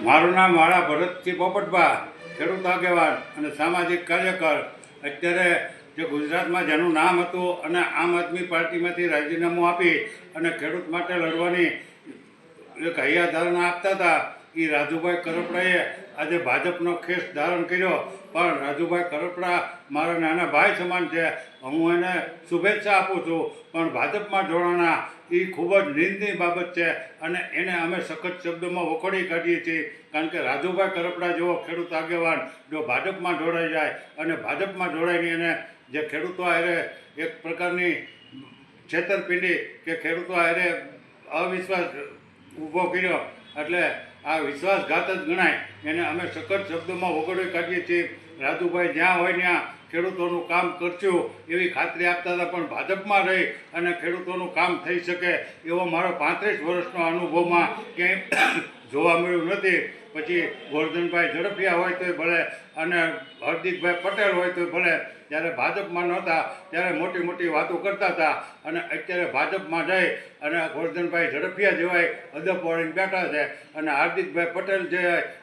મારું નામ વાળા ભરતસિંહ પોપટભા, ખેડૂત આગેવાન અને સામાજિક કાર્યકર. અત્યારે જે ગુજરાતમાં જેનું નામ હતું અને આમ આદમી પાર્ટીમાંથી રાજીનામું આપી અને ખેડૂત માટે લડવાની એક હૈયાધારણા આપતા હતા, એ રાજુભાઈ કરપડાએ આજે ભાજપનો ખેસ ધારણ કર્યો. પણ રાજુભાઈ કરપડા મારા નાના ભાઈ સમાન છે, હું એને શુભેચ્છા આપું છું. પણ ભાજપમાં જોડાણા એ ખૂબ જ નિંદનીય બાબત છે અને એને અમે સખત શબ્દોમાં વખોડી કાઢીએ છીએ. કારણ કે રાજુભાઈ કરપડા જેવો ખેડૂત આગેવાન જો ભાજપમાં જોડાઈ જાય અને ભાજપમાં જોડાઈને એને જે ખેડૂતો હારે એક પ્રકારની છેતરપિંડી કે ખેડૂતો હારે અવિશ્વાસ ઊભો કર્યો, એટલે આ વિશ્વાસઘાત જ ગણાય. એને અમે સખત શબ્દોમાં વગોડી કાઢીએ છીએ. રાજુભાઈ જ્યાં હોય ત્યાં ખેડૂતોનું કામ કરશું એવી ખાતરી આપતા હતા, પણ ભાજપમાં રહી અને ખેડૂતોનું કામ થઈ શકે એવો મારો 35 વર્ષનો અનુભવમાં ક્યાંય જોવા મળ્યું નથી. પછી ગોરધનભાઈ ઝડફિયા હોય તોય ભલે અને હાર્દિકભાઈ પટેલ હોય તોય ભલે, જ્યારે ભાજપમાં નહોતા ત્યારે મોટી મોટી વાતો કરતા હતા અને અત્યારે ભાજપમાં જઈ અને ગોરધનભાઈ ઝડફિયા જેવાય અદબ વાળીને બેઠા છે અને હાર્દિકભાઈ પટેલ જે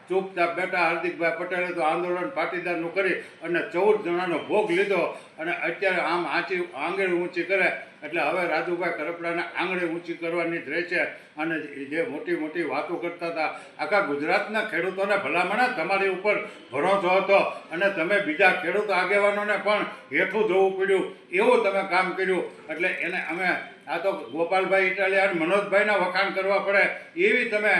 ચૂપચાપ બેઠા. હાર્દિકભાઈ પટેલે તો આંદોલન પાટીદારનું કરી અને 14 જણાનો ભોગ લીધો અને અત્યારે આમ આંગળી ઊંચી કરે. એટલે હવે રાજુભાઈ કરપડાને આંગળી ઊંચી કરવાની જ રહેશે. અને જે મોટી મોટી વાતો કરતા હતા, આખા ગુજરાતના ખેડૂતોને ભલામણ તમારી ઉપર ભરોસો હતો અને તમે બીજા ખેડૂત આગેવાનોને પણ હેઠું જોવું પડ્યું એવું તમે કામ કર્યું. એટલે એને અમે આ તો ગોપાલભાઈ ઇટાલિયા અને મનોજભાઈના વખાણ કરવા પડે એવી તમે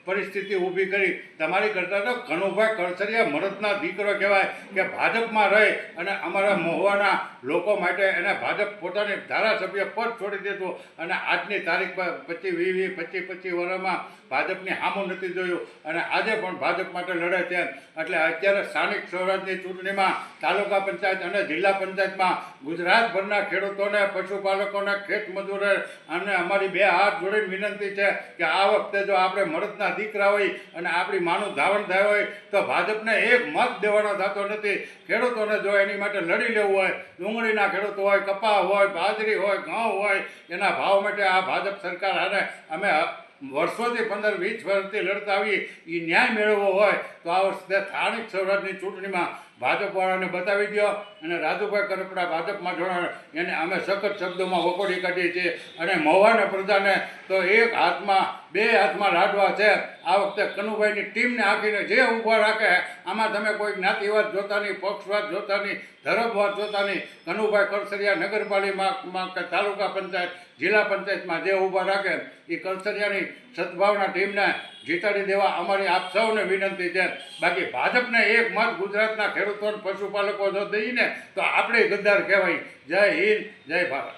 પરિસ્થિતિ ઊભી કરી. તમારી કરતાં તો કનુભાઈ કળસરિયા મરદના દીકરો કહેવાય કે ભાજપમાં રહી અને અમારા મહુવાના લોકો માટે એને ભાજપ પોતાની ધારાસભ્ય પદ છોડી દીધું અને આજની તારીખ પર 25 વર્ષમાં ભાજપની સામું નથી જોયું અને આજે પણ ભાજપ માટે લડે છે. એટલે અત્યારે સ્થાનિક સ્વરાજની ચૂંટણીમાં તાલુકા પંચાયત અને જિલ્લા પંચાયતમાં ગુજરાતભરના ખેડૂતોને, પશુપાલકોને, ખેત મજૂરો અને અમારી 2 હાથ જોડીને વિનંતી છે કે આ વખતે જો આપણે મરદના દીકરા હોય અને આપણી માનું ધાવણ થયું હોય તો ભાજપને એક મત દેવાનો થતો નથી. ખેડૂતોને જો એની માટે લડી લેવું હોય, ડુંગળીના ખેડૂતો હોય, કપા હોય, બાજરી હોય, ઘઉં હોય, એના ભાવ માટે આ ભાજપ સરકાર હારે અમે વર્ષોથી 15-20 વર્ષથી લડતા આવીએ, એ ન્યાય મેળવવો હોય તો આ વખતે સ્થાનિક સ્વરાજની ચૂંટણીમાં ભાજપવાળાને બતાવી દો અને રાજુભાઈ કરપડા ભાજપમાં જોડાણ એને અમે સખત શબ્દોમાં વખોડી કાઢીએ છીએ. અને મહુવાના પ્રજાને તો એક હાથમાં 2 હાથમાં લાડવા છે. આ વખતે કનુભાઈની ટીમને આખીને જે ઊભા રાખે, આમાં તમે કોઈ જ્ઞાતિવાદ જોતા નહીં, પક્ષવાદ જોતા નહીં, ધર્મવાદ જોતા નહીં. કનુભાઈ કળસરિયા નગરપાલિકામાં કે તાલુકા પંચાયત, જિલ્લા પંચાયતમાં જે ઊભા રાખે એ કળસરિયાની સદભાવના ટીમને જીતાડી દેવા અમારી આપ સૌને વિનંતી છે. બાકી ભાજપને એક મત ગુજરાતના ખેડૂતો અને પશુપાલકો જો દઈને તો આપણે ગદ્દાર કહેવાય. જય હિન્દ, જય ભારત.